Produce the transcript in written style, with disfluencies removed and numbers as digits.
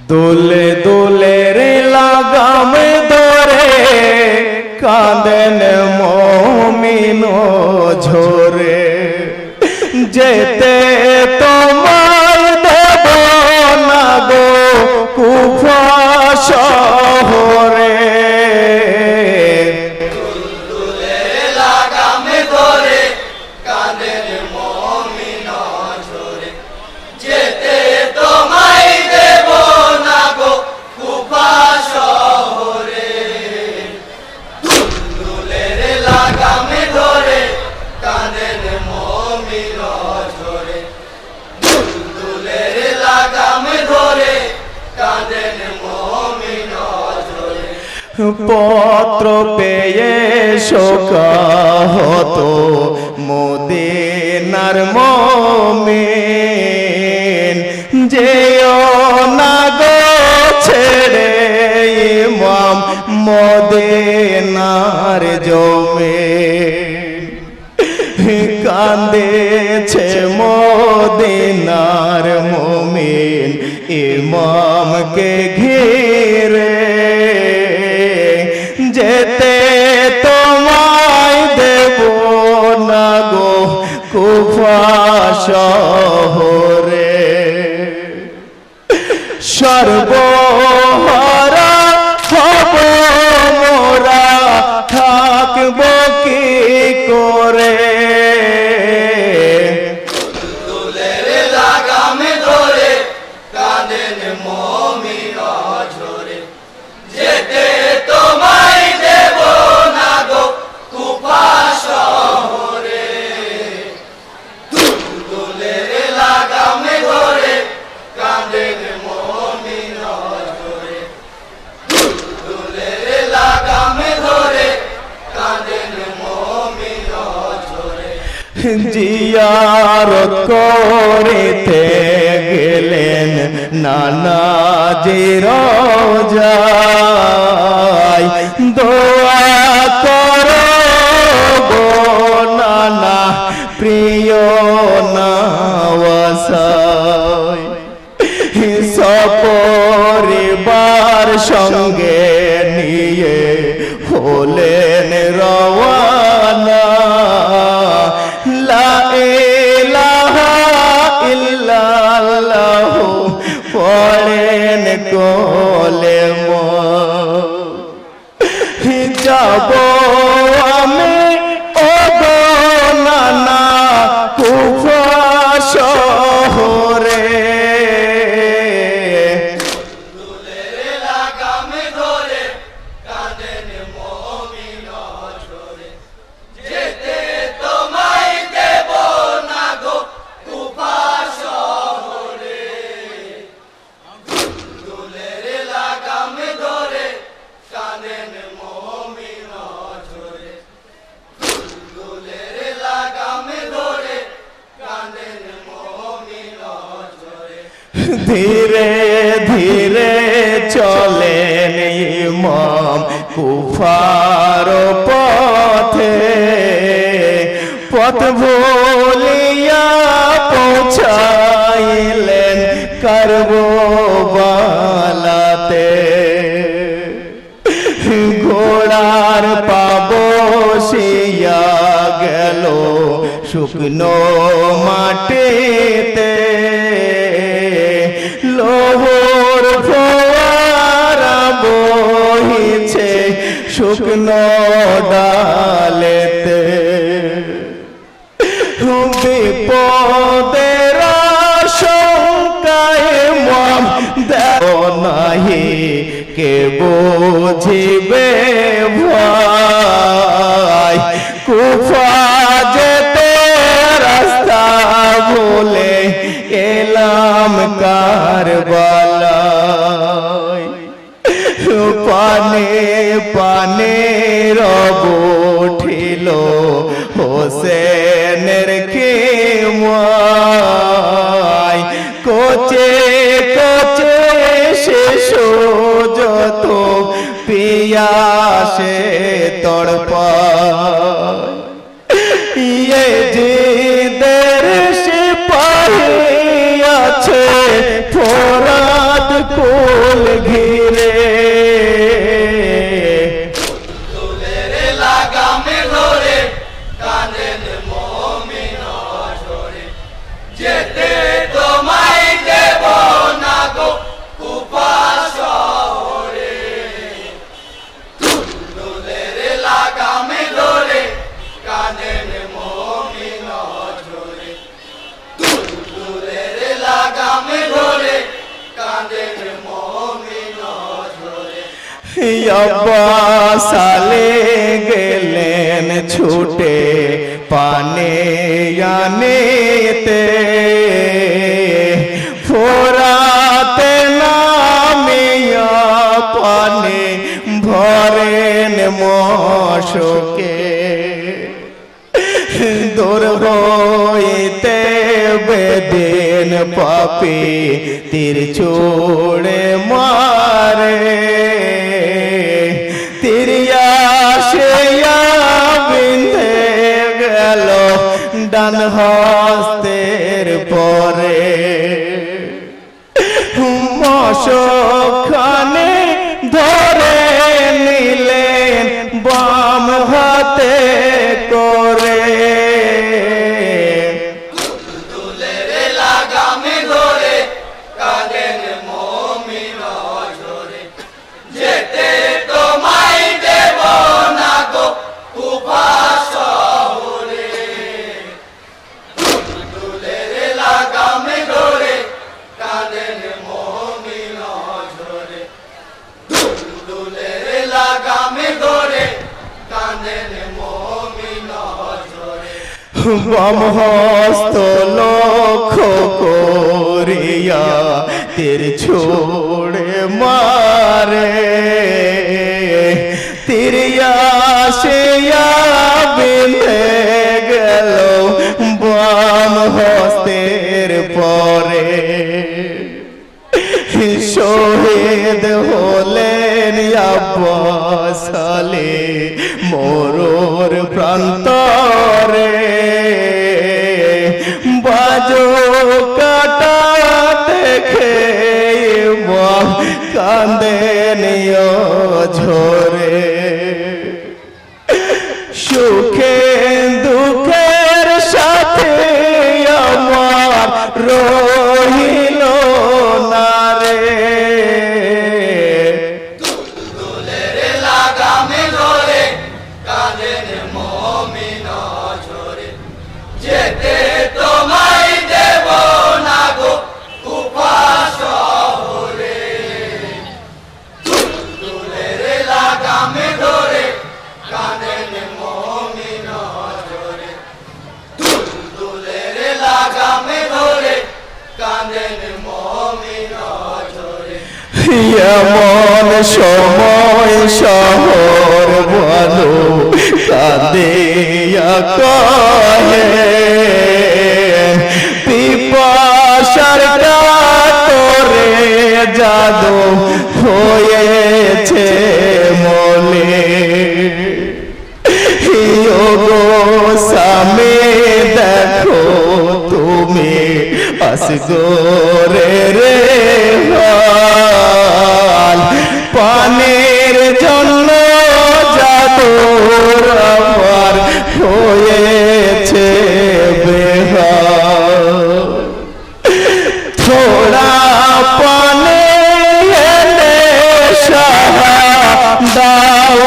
দোলে দোলে রে লাগাম ধরে কাঁদেন মুমিন ঝরে যেতে তোমায় দেব না গো কুফা শহরে পত্র পেয়ে শোকাহত মদিনার মুমিন যেও না গো ছেড়ে ইমাম মদিনার জমিন কাঁদেছে মদিনার মুমিন ইমামকে ঘিরে যেতে তোমায় দেব না গো কুফা শহরে সর্বহারা হব মোরা থাকব কি করে জিয়ারত করিতে গেলেন নানাজি রোজায় দোয়া করো গো নানা প্রিয় নওয়াসায় সপরিবার সঙ্গে নিয়ে হলেন রওয়ানা লা ইলাহা ইল্লাল্লাহ পড়েন কলেমা যাব আমি ও গো নানা কুফা শহরে ধীরে ধীরে চলেন ইমাম কুফার পথে পথ ভুলিয়া পৌঁছাইলেন কারবালাতে ঘোড়ার পা বসিয়া গেল শুকনো মাটিতে লোহর ফোয়ারা বহিছে শুকনো ডালেতে বিপদের আশঙ্কায় মম দেব নাহি কে বুঝিবে ভয় কুফা যেতে রাস্তা ভুলে এলাম কারবালায় পানে পানে রব উঠিল হোসেনের খেমায় কোচে কোচে শিশু যত পিয়াসে তড়পায় ইয়েজিদের সিপাহী আছে ফোরাত কোল ঘিরে দুলের লাগামে ধরে কাঁদেন মুমিন ঝরে, যেতে তোমায় দেব না গো কুফা শহরে। দুলের লাগামে ধরে কাঁদেন মুমিন ঝরে, দুলের লাগামে ধরে কাঁদেন মুমিন ঝরে। আব্বাস সালে গেলেন ছুটে পানে আনেতে, ফোরাতে নামিয়া পানে ভরেন মশকে, দূর হইতে বেদিন পাপি তীর ছুড়ে মারে, তিরিয়া সেয়া বিন্ধে গেল ডান হস্তের পরে, মশখানে ধরে নিলেন বাম হাতে করে, দুলের লাগামে ধরে কাঁদেন মুমিন ঝরে, যেতে তোমায় দেব না গো কুফা শহরে। দুলের লাগামে ধরে কাঁদেন মুমিন ঝরে, দুলের লাগামে ধরে কাঁদেন মুমিন ঝরে। বাম হস্ত লক্ষ্য করিয়া তীর ছুড়ে মারে, তিরিয়া সেয়া বিঁধে গেল বাম হস্তের পরে, শহীদ হলেন আব্বাস সালে মরুর প্রান্তরে, বাজো কাটা দেখে কাঁদেন ঝরে, সুখে দুঃখের সাথে আমার রহিল না রে, দুলের লাগামে ধরে কাঁদেন মুমিন ঝরে, যেতে তোমায় দেব না গো কুফা শহরে। দুলের লাগামে ধরে কাঁদেন মুমিন ঝরে, দুলের লাগামে ধরে কাঁদেন মুমিন ঝরে। এমন সময় শহর বলো কাঁদিয়া কহে, পিপাসার কাতরে জাদু হয়েছে মলে, গো সামে দেখো তুমি আসগরে রে হাল, পানের জন্য জাদুর আমার হয়েছে বেহাল, থোড়া পানে এনে সাহা দাও